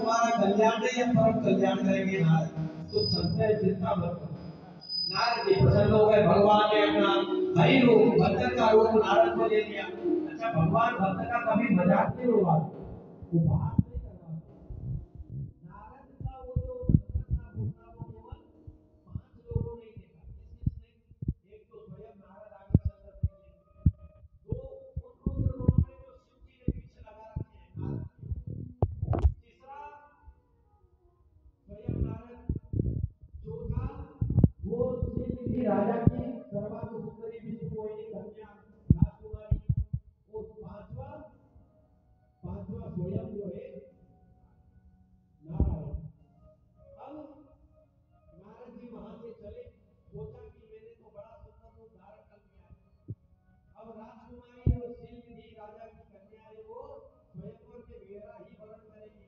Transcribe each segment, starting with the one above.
तुम्हारा कल्याण नहीं या परम कल्याण करेंगे नारद। तुम संशय चिंता मत करो। नारद जी प्रसन्न हो गए। भगवान ने अपना हरि रूप भक्त का रूप नारद को दे दिया। अच्छा, भगवान भक्त का कभी मजाक नहीं उड़ाते, उपहास नहीं करवाते। नारद का वो जो भक्त का रूप था वो केवल 5 लोगों ने देखा। किसने? एक तो स्वयं नारद आगे चल कर देखे, दो उन रुद्र गणों ने जो शिव जी के पीछे लगा रखे हैं नारद, तीसरा स्वयं नारद, चौथा वो सिंह राजा की सर्वांग सुंदरी विष्णुमोहिनी कन्या राजकुमारी, और पांचवा स्वयं जो है नारायण। अब नारद जी वहां से चले, सोचा कि मैंने तो बड़ा सुंदर रूप धारण कर लिया है। अब राजकुमारी और सिंह राजा की कन्या है वो स्वयंवर के मेरा ही वरण करेगी।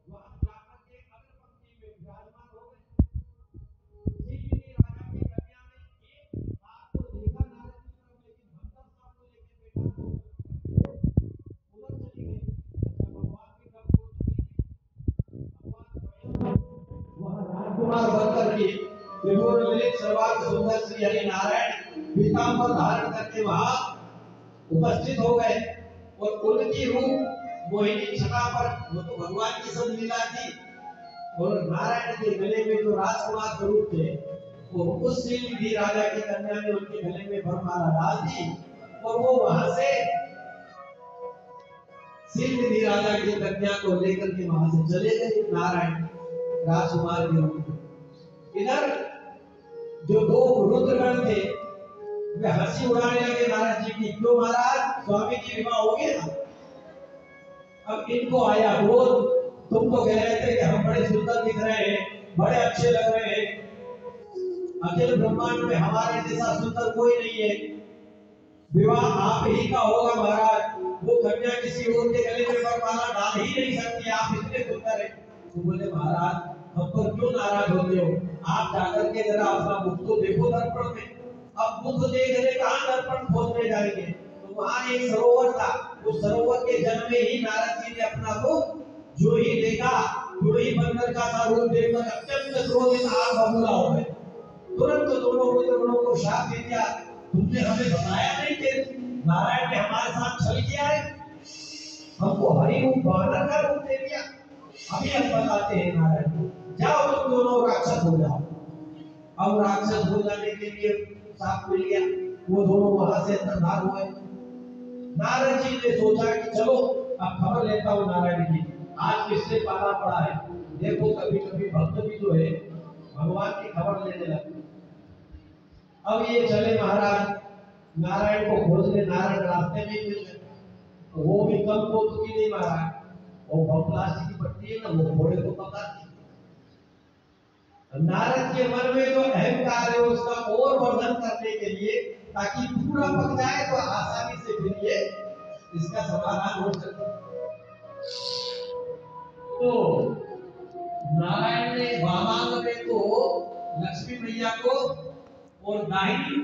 वहां जाकर के अग्र पंक्ति में विराजमान हो गए। राजा की कन्या ने एक बात को देखा नारद की तरफ, लेकिन भक्तन साहब को लेकर बैठा तो उधर चली गई। अच्छा, भगवान की कब भगवान स्वयं वहां राजकुमार बनकर के त्रिभुवन ललित सर्वांग सुंदर श्री हरि नारायण पीतांबर धारण करके वहां उपस्थित हो गए। और उनकी रूप मोहिनी छटा पर, वो तो भगवान की सब लीला थी, और नारायण के गले में जो राजकुमार स्वरूप थे वो उस सिंह राजा की कन्या ने उनके गले में वरमाला डाल दी। और वो वहां से सिंह राजा की कन्या को लेकर के वहां से चले गए नारायण राजकुमार के रूप में। इधर जो दो रुद्रगण थे वे हंसी उड़ाने लगे नारद जी की, क्यों महाराज स्वामी की विवाह हो गया। अब इनको आया क्रोध, तुम तो कह रहे थे कि हम बड़े सुंदर दिख रहे हैं, बड़े अच्छे लग रहे हैं, अखिल ब्रह्मांड में हमारे जैसा सुंदर कोई नहीं है, विवाह आप ही का होगा महाराज। वो कन्या किसी और के गले में वरमाला डाल ही नहीं सकती, आप इतने सुंदर हैं। तो बोले महाराज हम पर क्यों नाराज होते हो, आप जाकर के जरा अपना मुख तो देखो दर्पण में। अब मुख देखने कहां दर्पण खोजने जाएंगे। तो वहां एक सरोवर था, उस सरोवर के जल में ही नारद जी ने अपना मुख जो ही देखा, जो ही बंदर का सा रूप देखकर अत्यंत क्रोधित आग बबूला हो गए। तुरंत दोनों रुद्रगणों को शाप दे दिया, तुमने हमें बताया नहीं कि नारायण ने हमारे साथ छल किया है, हमको हरि रूप बानर का रूप दे दिया। अभी हम बताते हैं नारायण को, जाओ तुम दोनों राक्षस हो जाओ। अब राक्षस हो जाने के लिए साथ मिल गया, वो दोनों वहां से अंतर्धान हुए। नारद जी ने सोचा कि चलो अब खबर लेता हूँ नारायण की, आज किससे पाला पड़ा है। देखो कभी कभी भक्त भी जो है भगवान की खबर लेने लगते। अब ये चले महाराज नारायण को खोजने, नारायण रास्ते में मिल गए। वो भी कम पोत की नहीं महाराज, वो प्लास्टिक की पट्टी है ना, वो घोड़े को पकाती। नारद के मन में जो अहंकार है उसका और वर्धन करने के लिए, ताकि पूरा पक जाए तो आसानी से फिर ये इसका समाधान हो सके। तो नारायण ने वामांग में तो लक्ष्मी मैया को और दाहिनी